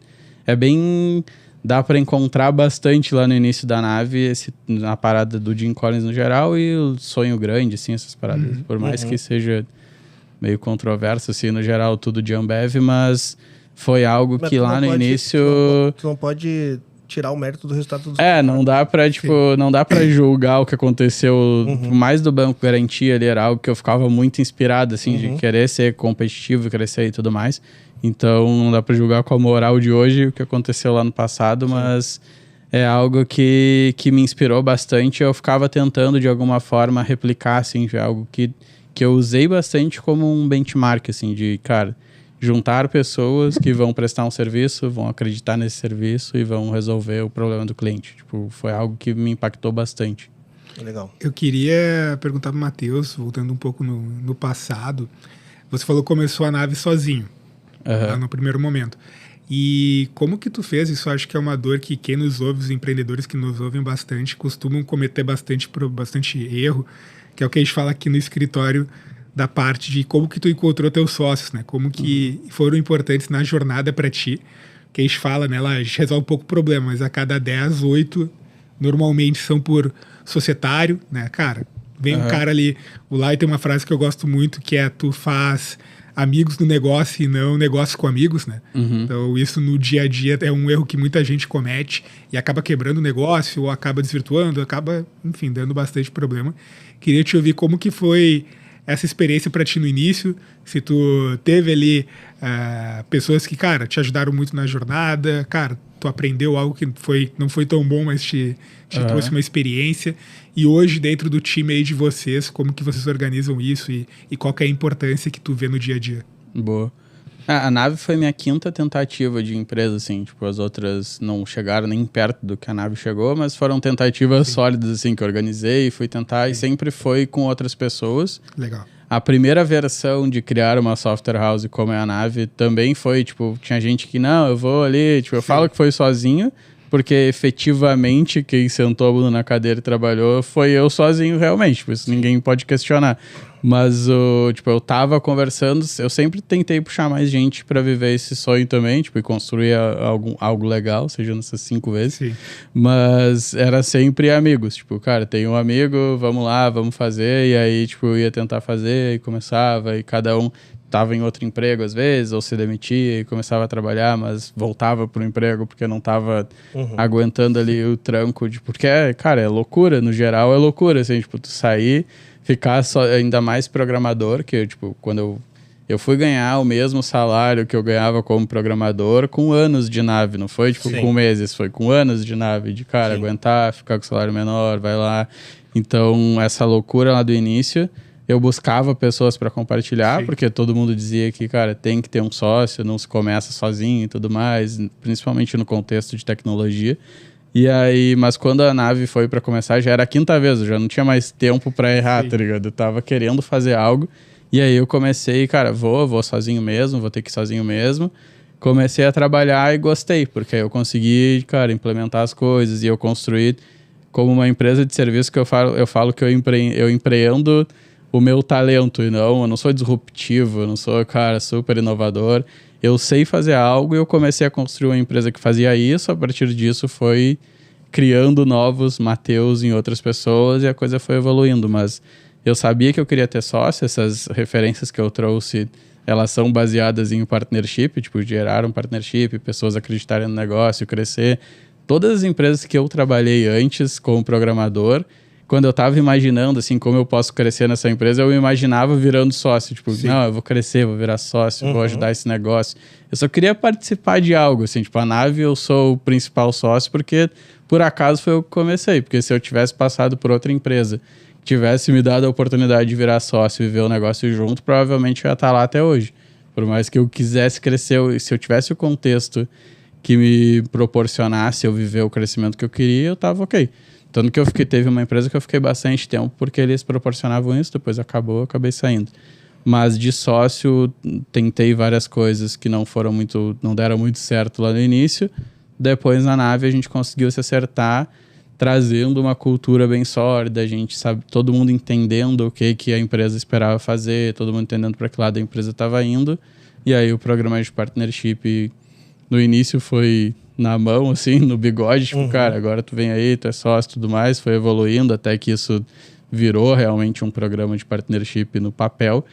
Dá para encontrar bastante lá no início da nave, a parada do Jim Collins no geral e o Sonho Grande, assim, essas paradas. Por mais que seja meio controverso, assim, no geral, tudo de Ambev, mas foi algo que lá no início... Tu não pode... tirar o mérito do resultado dos não dá pra, tipo, não dá pra julgar o que aconteceu. Mais do Banco Garantia ali era algo que eu ficava muito inspirado, assim, de querer ser competitivo, crescer e tudo mais. Então, não dá pra julgar com a moral de hoje o que aconteceu lá no passado, mas é algo que me inspirou bastante. Eu ficava tentando, de alguma forma, replicar, assim, de algo que eu usei bastante como um benchmark, assim, de, cara... juntar pessoas que vão prestar um serviço, vão acreditar nesse serviço e vão resolver o problema do cliente. Tipo, foi algo que me impactou bastante. Legal. Eu queria perguntar pro Matheus, voltando um pouco no passado, você falou que começou a nave sozinho, lá no primeiro momento. E como que tu fez? Isso acho que é uma dor que quem nos ouve, os empreendedores que nos ouvem bastante, costumam cometer bastante erro, que é o que a gente fala aqui no escritório, da parte de como que tu encontrou teus sócios, né? Como que foram importantes na jornada para ti. Que a gente fala, né? Lá a gente resolve um pouco o problema, mas a cada 10, 8 normalmente são por societário, né? Cara, vem um cara ali... O Lai tem uma frase que eu gosto muito, que é tu faz amigos no negócio e não negócio com amigos, né? Então isso no dia a dia é um erro que muita gente comete e acaba quebrando o negócio ou acaba desvirtuando, acaba, enfim, dando bastante problema. Queria te ouvir como que foi... essa experiência para ti no início, se tu teve ali pessoas que, cara, te ajudaram muito na jornada, cara, tu aprendeu algo que não foi tão bom, mas te trouxe uma experiência, e hoje dentro do time aí de vocês, como que vocês organizam isso e qual que é a importância que tu vê no dia a dia? Boa. A nave foi minha 5ª tentativa de empresa, assim, tipo, as outras não chegaram nem perto do que a nave chegou, mas foram tentativas sólidas, assim, que eu organizei e fui tentar, e sempre foi com outras pessoas. Legal. A primeira versão de criar uma software house como é a nave também foi, tipo, tinha gente que, não, eu vou ali, tipo, eu falo que foi sozinho, porque efetivamente quem sentou a bunda na cadeira e trabalhou foi eu sozinho realmente, tipo, isso ninguém pode questionar. Mas, tipo, eu tava conversando, eu sempre tentei puxar mais gente pra viver esse sonho também, tipo, e construir algo legal, seja nessas 5 vezes. Sim. Mas era sempre amigos, tipo, cara, tem um amigo, vamos lá, vamos fazer, e aí, tipo, eu ia tentar fazer e começava, e cada um tava em outro emprego às vezes, ou se demitia e começava a trabalhar, mas voltava pro emprego porque não tava aguentando ali o tranco, porque, cara, é loucura, no geral é loucura, assim, tipo, tu sair... Ficar só, ainda mais programador, que tipo, quando eu fui ganhar o mesmo salário que eu ganhava como programador com anos de nave, não foi tipo com meses, foi com anos de nave, de cara, aguentar, ficar com salário menor, vai lá. Então, essa loucura lá do início, eu buscava pessoas para compartilhar, porque todo mundo dizia que, cara, tem que ter um sócio, não se começa sozinho e tudo mais, principalmente no contexto de tecnologia. E aí, mas quando a nave foi pra começar, já era a 5ª vez, eu já não tinha mais tempo pra errar, tá ligado? Eu tava querendo fazer algo, e aí eu comecei, cara, vou sozinho mesmo, vou ter que ir sozinho mesmo. Comecei a trabalhar e gostei, porque aí eu consegui, cara, implementar as coisas, e eu construí como uma empresa de serviço que eu falo que eu empreendo o meu talento, e eu não sou disruptivo, eu não sou, cara, super inovador. Eu sei fazer algo e eu comecei a construir uma empresa que fazia isso. A partir disso foi criando novos Mateus em outras pessoas e a coisa foi evoluindo. Mas eu sabia que eu queria ter sócio. Essas referências que eu trouxe, elas são baseadas em partnership, tipo, gerar um partnership, pessoas acreditarem no negócio, crescer. Todas as empresas que eu trabalhei antes como programador, quando eu tava imaginando, assim, como eu posso crescer nessa empresa, eu imaginava virando sócio. Tipo, não, eu vou crescer, vou virar sócio, vou ajudar esse negócio. Eu só queria participar de algo, assim, tipo, a Nave eu sou o principal sócio porque, por acaso, foi eu que comecei. Porque se eu tivesse passado por outra empresa, tivesse me dado a oportunidade de virar sócio e ver o negócio junto, provavelmente eu ia estar lá até hoje. Por mais que eu quisesse crescer, se eu tivesse o contexto que me proporcionasse eu viver o crescimento que eu queria, eu tava ok. Tanto que teve uma empresa que eu fiquei bastante tempo porque eles proporcionavam isso, depois acabou, eu acabei saindo. Mas de sócio, tentei várias coisas que não deram muito certo lá no início. Depois na Nave a gente conseguiu se acertar, trazendo uma cultura bem sólida, a gente sabe, todo mundo entendendo o que a empresa esperava fazer, todo mundo entendendo para que lado a empresa estava indo. E aí o programa de partnership no início foi na mão, assim, no bigode, tipo, cara, agora tu vem aí, tu é sócio e tudo mais, foi evoluindo até que isso virou realmente um programa de partnership no papel.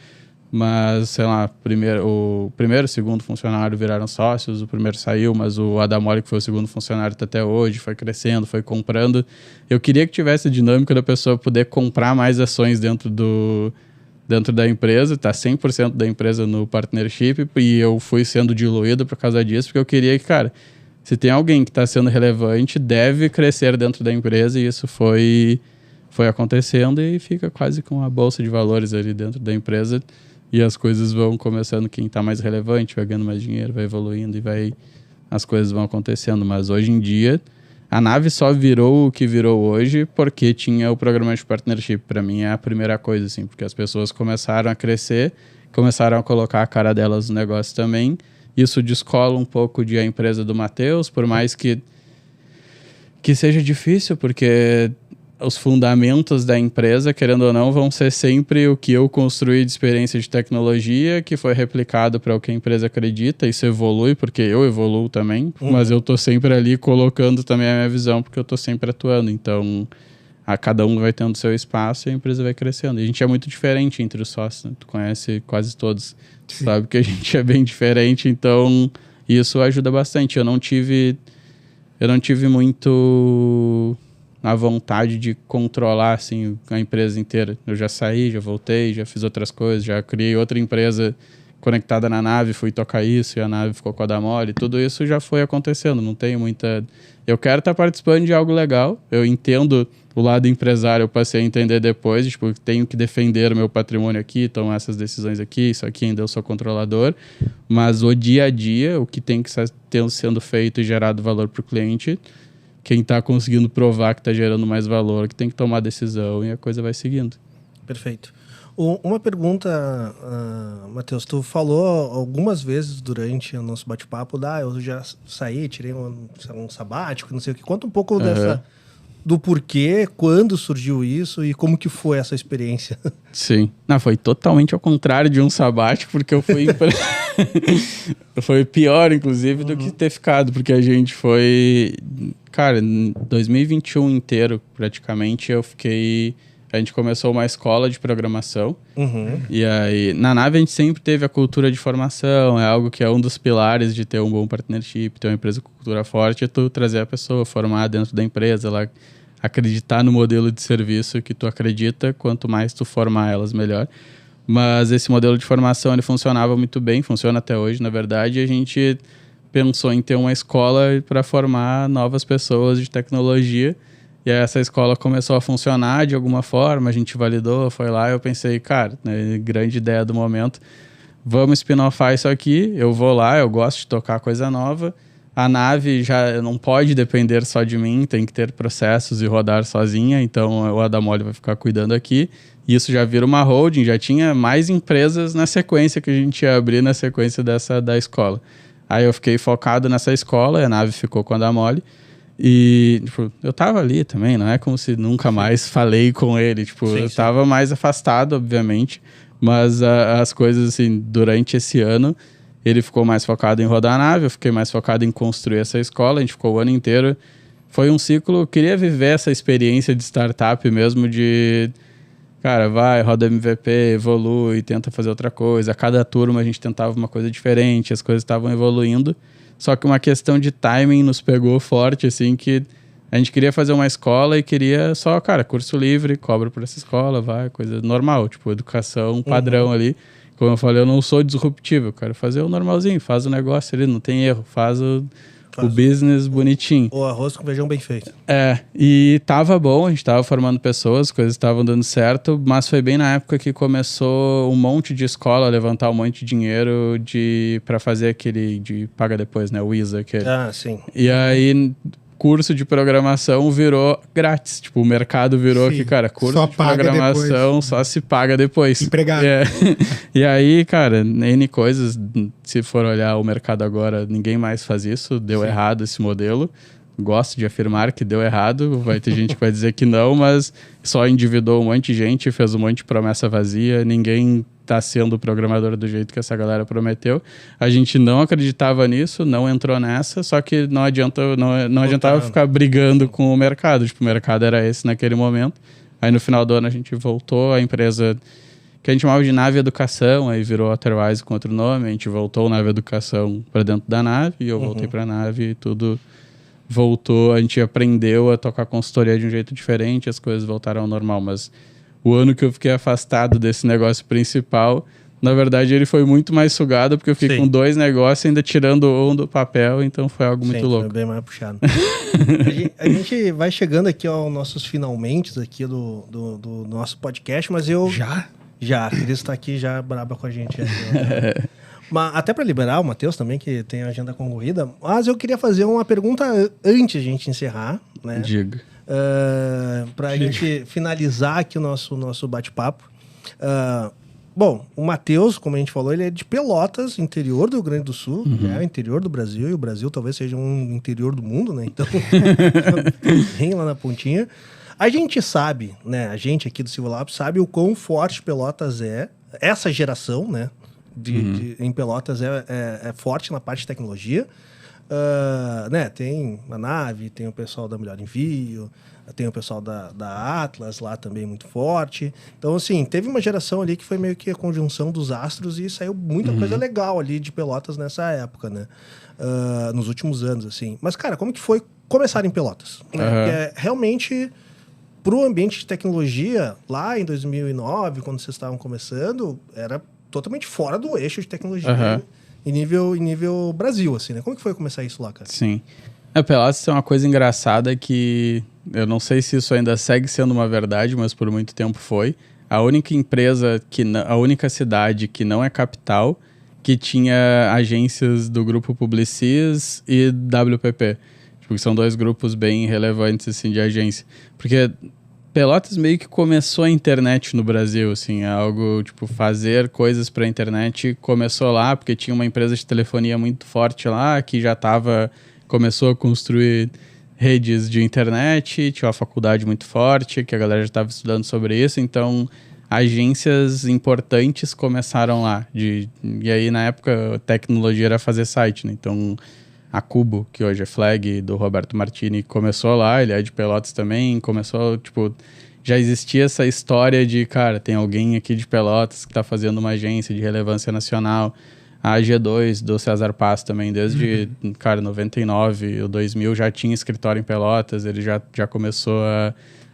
Mas, sei lá, o primeiro e o segundo funcionário viraram sócios, o primeiro saiu, mas o Adamoli, que foi o segundo funcionário até hoje, foi crescendo, foi comprando. Eu queria que tivesse a dinâmica da pessoa poder comprar mais ações dentro da empresa, tá 100% da empresa no partnership, e eu fui sendo diluído por causa disso, porque eu queria que, cara, se tem alguém que está sendo relevante, deve crescer dentro da empresa, e isso foi acontecendo, e fica quase com a bolsa de valores ali dentro da empresa, e as coisas vão começando, quem está mais relevante vai ganhando mais dinheiro, vai evoluindo e as coisas vão acontecendo. Mas hoje em dia, a Nave só virou o que virou hoje porque tinha o programa de partnership. Para mim é a primeira coisa, assim, porque as pessoas começaram a crescer, começaram a colocar a cara delas no negócio também. Isso descola um pouco de a empresa do Matheus, por mais que seja difícil, porque os fundamentos da empresa, querendo ou não, vão ser sempre o que eu construí de experiência de tecnologia, que foi replicado para o que a empresa acredita. Isso evolui, porque eu evoluo também, mas eu tô sempre ali colocando também a minha visão, porque eu tô sempre atuando. Então, cada um vai tendo seu espaço e a empresa vai crescendo. E a gente é muito diferente entre os sócios, né? Tu conhece quase todos. Sim. Sabe que a gente é bem diferente, então isso ajuda bastante. Eu não tive muito a vontade de controlar, assim, a empresa inteira. Eu já saí, já voltei, já fiz outras coisas, já criei outra empresa conectada na Nave, fui tocar isso e a Nave ficou com a Adamoli. Tudo isso já foi acontecendo, não tenho muita... Eu quero estar participando de algo legal, eu entendo o lado empresário, eu passei a entender depois, tipo, tenho que defender o meu patrimônio aqui, tomar essas decisões aqui, isso aqui ainda eu sou controlador, mas o dia a dia, o que tem que estar sendo feito e gerado valor para o cliente, quem está conseguindo provar que está gerando mais valor, que tem que tomar decisão e a coisa vai seguindo. Perfeito. Uma pergunta, Matheus, tu falou algumas vezes durante o nosso bate-papo, eu já saí, tirei um sabático, não sei o que. Conta um pouco do porquê, quando surgiu isso e como que foi essa experiência. Sim. Não, foi totalmente ao contrário de um sabático, porque eu fui... foi pior, inclusive, do que ter ficado, porque a gente foi... Cara, em 2021 inteiro, praticamente, a gente começou uma escola de programação. E aí, na Nave, a gente sempre teve a cultura de formação. É algo que é um dos pilares de ter um bom partnership, ter uma empresa com cultura forte, é tu trazer a pessoa, formar dentro da empresa, ela acreditar no modelo de serviço que tu acredita, quanto mais tu formar elas, melhor. Mas esse modelo de formação, ele funcionava muito bem, funciona até hoje, na verdade, e a gente pensou em ter uma escola para formar novas pessoas de tecnologia. E aí essa escola começou a funcionar de alguma forma, a gente validou, foi lá, eu pensei, cara, né, grande ideia do momento, vamos spin-offar isso aqui, eu vou lá, eu gosto de tocar coisa nova, a Nave já não pode depender só de mim, tem que ter processos e rodar sozinha, então o Adamoli vai ficar cuidando aqui, e isso já vira uma holding, já tinha mais empresas na sequência que a gente ia abrir na sequência da escola. Aí eu fiquei focado nessa escola, e a Nave ficou com a Adamoli. E, tipo, eu tava ali também, não é como se nunca mais falei com ele. Tipo, eu tava mais afastado, obviamente. Mas as coisas, assim, durante esse ano, ele ficou mais focado em rodar a Nave, eu fiquei mais focado em construir essa escola. A gente ficou o ano inteiro. Foi um ciclo, eu queria viver essa experiência de startup mesmo, de... Cara, vai, roda MVP, evolui, tenta fazer outra coisa. A cada turma a gente tentava uma coisa diferente, as coisas estavam evoluindo. Só que uma questão de timing nos pegou forte, assim, que A gente queria fazer uma escola e queria só, cara, curso livre, cobra por essa escola, vai, coisa normal, tipo, educação padrão ali. Como eu falei, eu não sou disruptivo, eu quero fazer o normalzinho, faz o negócio ali, não tem erro, faz o business bonitinho. O arroz com feijão bem feito. E tava bom, a gente tava formando pessoas, coisas estavam dando certo, mas foi bem na época que começou um monte de escola a levantar um monte de dinheiro pra fazer aquele de paga depois, né, o ISA. Sim. E aí, curso de programação virou grátis. Tipo, o mercado virou que, cara, curso só de programação depois. só se paga depois. Empregado. E aí, cara, N coisas, se for olhar o mercado agora, ninguém mais faz isso, deu errado esse modelo. Gosto de afirmar que deu errado, vai ter gente que vai dizer que não, mas só endividou um monte de gente, fez um monte de promessa vazia, ninguém tá sendo programador do jeito que essa galera prometeu. A gente não acreditava nisso, não entrou nessa, só que não adiantava ficar brigando com o mercado. Tipo, o mercado era esse naquele momento. Aí no final do ano a gente voltou, a empresa que a gente chamava de Nave Educação, aí virou Otherwise com outro nome, a gente voltou Nave Educação para dentro da Nave, e eu voltei para a Nave e tudo voltou, a gente aprendeu a tocar consultoria de um jeito diferente, as coisas voltaram ao normal, mas o ano que eu fiquei afastado desse negócio principal, na verdade ele foi muito mais sugado, porque eu fiquei com 2 negócios ainda tirando um do papel, então foi algo muito louco. Foi bem mais puxado. a gente vai chegando aqui aos nossos finalmente aqui do nosso podcast, mas eu... Já, a Cris tá aqui já braba com a gente. Mas até para liberar o Matheus também, que tem a agenda concorrida, mas eu queria fazer uma pergunta antes de a gente encerrar, né? Diga. Pra gente finalizar aqui o nosso bate-papo. Bom, o Matheus, como a gente falou, ele é de Pelotas, interior do Rio Grande do Sul, é o interior do Brasil, e o Brasil talvez seja um interior do mundo, né? Então, bem lá na pontinha. A gente sabe, né? A gente aqui do Silva Lab sabe o quão forte Pelotas é, essa geração, né? Em Pelotas é forte na parte de tecnologia. Né? Tem a Nave, tem o pessoal da Melhor Envio, tem o pessoal da Atlas lá também muito forte. Então, assim, teve uma geração ali que foi meio que a conjunção dos astros e saiu muita coisa legal ali de Pelotas nessa época, né? Nos últimos anos, assim. Mas, cara, como que foi começar em Pelotas? Né? Porque realmente, pro ambiente de tecnologia, lá em 2009, quando vocês estavam começando, era totalmente fora do eixo de tecnologia em nível Brasil, assim, né? Como que foi começar isso lá, cara? Sim. Pelotas é uma coisa engraçada que eu não sei se isso ainda segue sendo uma verdade, mas por muito tempo foi. A única empresa, a única cidade que não é capital, que tinha agências do grupo Publicis e WPP. Tipo, são 2 grupos bem relevantes, assim, de agência. Porque Pelotas meio que começou a internet no Brasil, assim, algo, tipo, fazer coisas para a internet começou lá, porque tinha uma empresa de telefonia muito forte lá, que já começou a construir redes de internet, tinha uma faculdade muito forte, que a galera já estava estudando sobre isso, então agências importantes começaram lá. E aí, na época, a tecnologia era fazer site, né? Então, a Cubo, que hoje é Flag, do Roberto Martini, começou lá, ele é de Pelotas também, começou, tipo, já existia essa história de, cara, tem alguém aqui de Pelotas que está fazendo uma agência de relevância nacional. A G2 do César Paz também, desde, cara, 99 ou 2000 já tinha escritório em Pelotas, ele já começou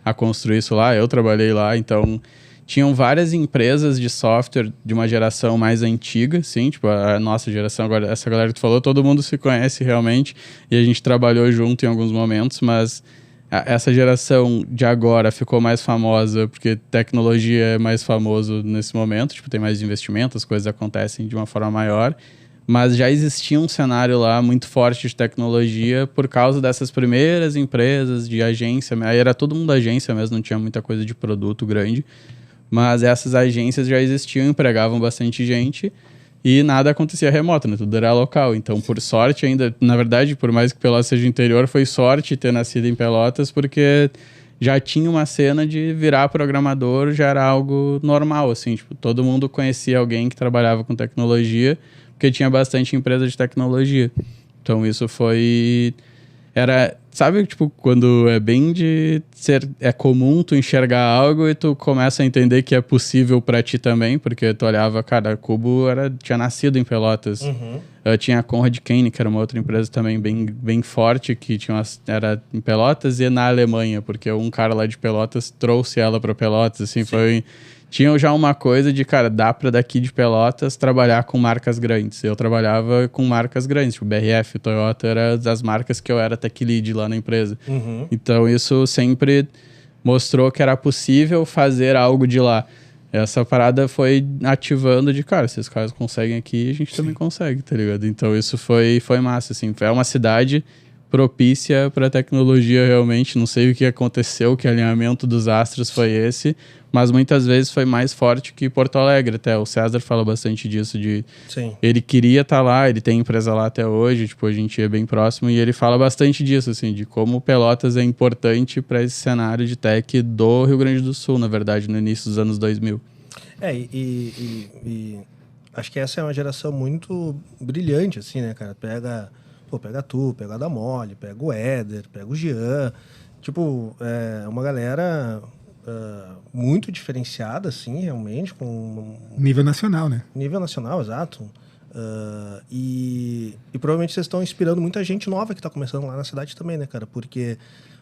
a construir isso lá, eu trabalhei lá, então tinham várias empresas de software de uma geração mais antiga, sim, tipo a nossa geração, agora essa galera que tu falou, todo mundo se conhece realmente, e a gente trabalhou junto em alguns momentos, mas essa geração de agora ficou mais famosa porque tecnologia é mais famoso nesse momento, tipo, tem mais investimento, as coisas acontecem de uma forma maior, mas já existia um cenário lá muito forte de tecnologia por causa dessas primeiras empresas de agência, aí era todo mundo agência mesmo, não tinha muita coisa de produto grande, mas essas agências já existiam, empregavam bastante gente e nada acontecia remoto, né? Tudo era local. Então, por sorte ainda, na verdade, por mais que Pelotas seja interior, foi sorte ter nascido em Pelotas, porque já tinha uma cena de virar programador, já era algo normal, assim. Tipo, todo mundo conhecia alguém que trabalhava com tecnologia, porque tinha bastante empresa de tecnologia. Então, isso foi... era, sabe, tipo, quando é bem de ser, é comum tu enxergar algo e tu começa a entender que é possível pra ti também, porque tu olhava, cara, a Cubo tinha nascido em Pelotas. Tinha a Conrad Kane, que era uma outra empresa também bem forte, que era em Pelotas e na Alemanha, porque um cara lá de Pelotas trouxe ela pra Pelotas, assim, tinha já uma coisa de, cara, dá pra daqui de Pelotas trabalhar com marcas grandes. Eu trabalhava com marcas grandes, tipo BRF, Toyota, era das marcas que eu era tech lead lá na empresa. Então isso sempre mostrou que era possível fazer algo de lá. Essa parada foi ativando de, cara, se os caras conseguem aqui, a gente também consegue, tá ligado? Então isso foi massa, assim. É uma cidade propícia pra tecnologia, realmente. Não sei o que aconteceu, que alinhamento dos astros foi esse, mas muitas vezes foi mais forte que Porto Alegre até. O César fala bastante disso, ele queria estar lá, ele tem empresa lá até hoje, tipo, a gente é bem próximo, e ele fala bastante disso, assim, de como Pelotas é importante para esse cenário de tech do Rio Grande do Sul, na verdade, no início dos anos 2000. Acho que essa é uma geração muito brilhante, assim, né, cara? Pega tu, pega a Damole, pega o Éder, pega o Jean, tipo, é uma galera muito diferenciada, assim, realmente, com... Nível nacional, né? Nível nacional, exato. E provavelmente vocês estão inspirando muita gente nova que está começando lá na cidade também, né, cara? Porque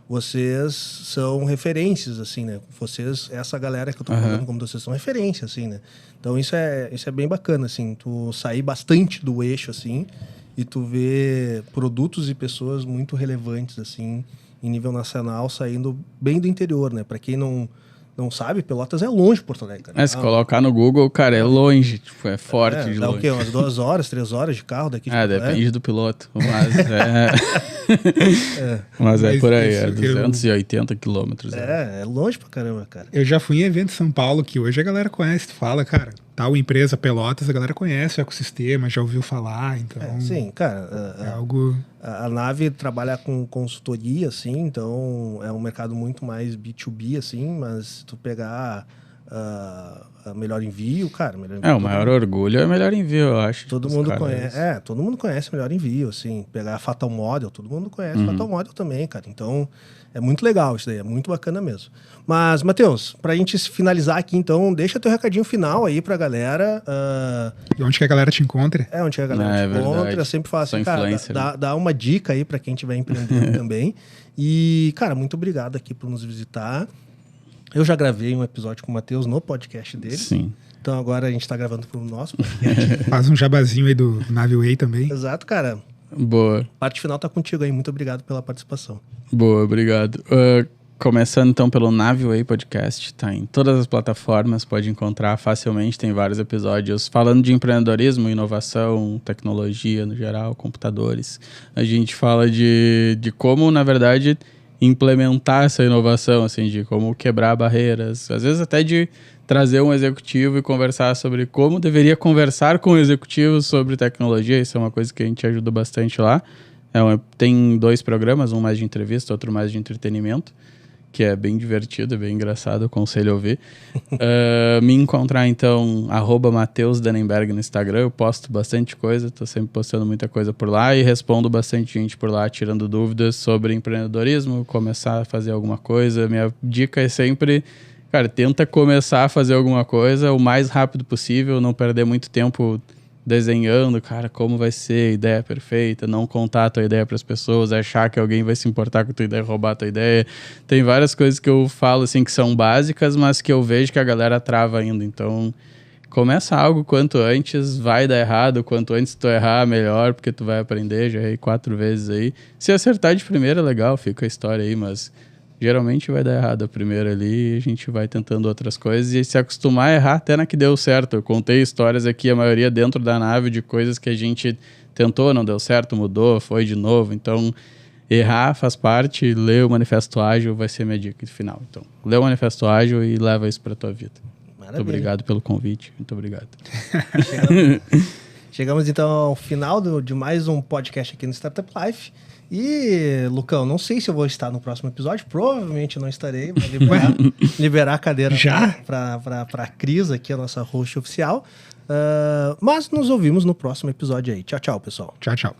vocês são referências, assim, né? Essa galera que eu tô falando, como vocês são referências, assim, né? Então isso é bem bacana, assim, tu sair bastante do eixo, assim, e tu ver produtos e pessoas muito relevantes, assim, em nível nacional, saindo bem do interior, né? Para quem não sabe, Pelotas é longe de Porto Alegre, cara. Se colocar no Google, cara, é longe, tipo, é forte de dá longe. O quê? Umas 2 horas, 3 horas de carro daqui de Porto Alegre? Depende do piloto, mas mas é por aí, é 280 quilômetros. É longe pra caramba, cara. Eu já fui em evento em São Paulo, que hoje a galera conhece, tu fala, cara, tal empresa Pelotas, a galera conhece o ecossistema, já ouviu falar, então... sim, cara, é algo... A Nave trabalha com consultoria, assim, então é um mercado muito mais B2B, assim, mas tu pegar Melhor Envio, cara... O maior orgulho é o Melhor Envio, eu acho. Todo mundo conhece, todo mundo conhece Melhor Envio, assim, pegar a Fatal Model, todo mundo conhece Fatal Model também, cara, então é muito legal isso daí, é muito bacana mesmo. Mas, Matheus, pra gente finalizar aqui, então, deixa teu recadinho final aí pra galera. E onde que a galera te encontra? Onde que a galera te encontra, eu sempre falo assim, cara, dá uma dica aí pra quem estiver empreendendo também. E, cara, muito obrigado aqui por nos visitar. Eu já gravei um episódio com o Matheus no podcast dele. Sim. Então agora a gente tá gravando pro nosso podcast. Faz um jabazinho aí do Naveway também. Exato, cara. Boa. A parte final tá contigo aí. Muito obrigado pela participação. Boa, obrigado. Começando então pelo Naveway Podcast, tá em todas as plataformas, pode encontrar facilmente, tem vários episódios falando de empreendedorismo, inovação, tecnologia no geral, computadores. A gente fala de como, na verdade, implementar essa inovação, assim, de como quebrar barreiras, às vezes até de trazer um executivo e conversar sobre como deveria conversar com executivos sobre tecnologia, isso é uma coisa que a gente ajuda bastante lá. Tem 2 programas, um mais de entrevista, outro mais de entretenimento, que é bem divertido, é bem engraçado, aconselho a ouvir. Me encontrar, então, @Matheus Dannenberg no Instagram, eu posto bastante coisa, tô sempre postando muita coisa por lá e respondo bastante gente por lá, tirando dúvidas sobre empreendedorismo, começar a fazer alguma coisa. Minha dica é sempre, cara, tenta começar a fazer alguma coisa o mais rápido possível, não perder muito tempo desenhando, cara, como vai ser a ideia perfeita, não contar a tua ideia para as pessoas, achar que alguém vai se importar com a tua ideia, roubar a tua ideia. Tem várias coisas que eu falo, assim, que são básicas, mas que eu vejo que a galera trava ainda. Então, começa algo quanto antes, vai dar errado, quanto antes tu errar, melhor, porque tu vai aprender, já errei 4 vezes aí. Se acertar de primeira, legal, fica a história aí, mas geralmente vai dar errado a primeira ali e a gente vai tentando outras coisas e se acostumar a errar até na que deu certo. Eu contei histórias aqui, a maioria dentro da nave, de coisas que a gente tentou, não deu certo, mudou, foi de novo. Então, errar faz parte, ler o Manifesto Ágil vai ser minha dica final. Então, lê o Manifesto Ágil e leva isso para tua vida. Maravilha. Muito obrigado pelo convite. Muito obrigado. Chegamos então ao final de mais um podcast aqui no Startup Life. E, Lucão, não sei se eu vou estar no próximo episódio, provavelmente não estarei, vou liberar a cadeira para Cris, aqui, a nossa host oficial. Mas nos ouvimos no próximo episódio aí. Tchau, tchau, pessoal. Tchau, tchau.